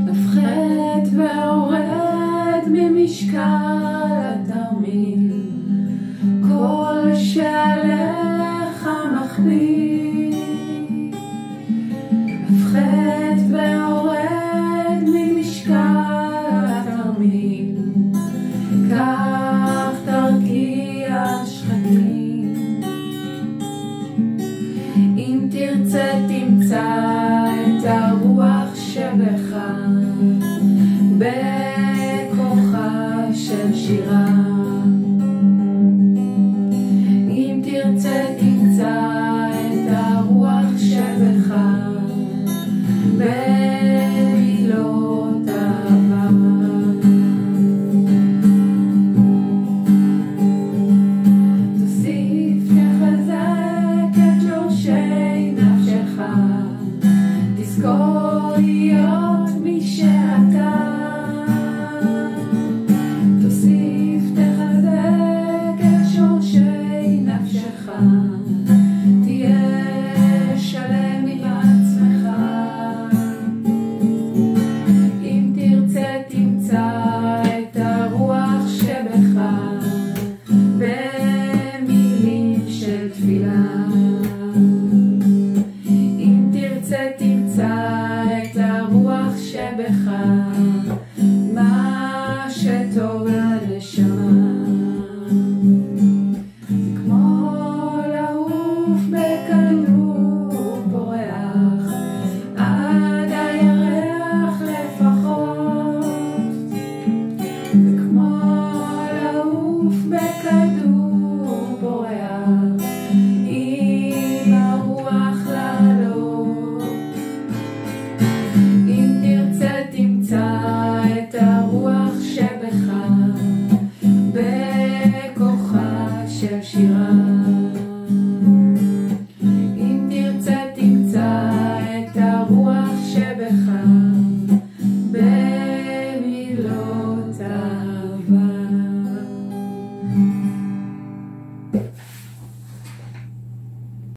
הפחת והורד ממשקל התרמיל, כל שעליך מחביא. הפחת והורד ממשקל התרמיל, כך תרגיע שחקים. אם תרצה תמצא את הרוח שבך בכוחה של שירה. אם תרצה תמצא את הרוח שבך במילות אהבה. תוסיף תחזק את שורשי נפשך, תזכור להיות מי שאתה. תוסיף תחזק את שורשי נפשך, תהיה שלם עם עצמך. אם תרצה תמצא את הרוח שבך במילים של תפילה. אם תרצה תמצא את הרוח שבך, מה שטוב לנשמה. זה כמו לעוף בקלות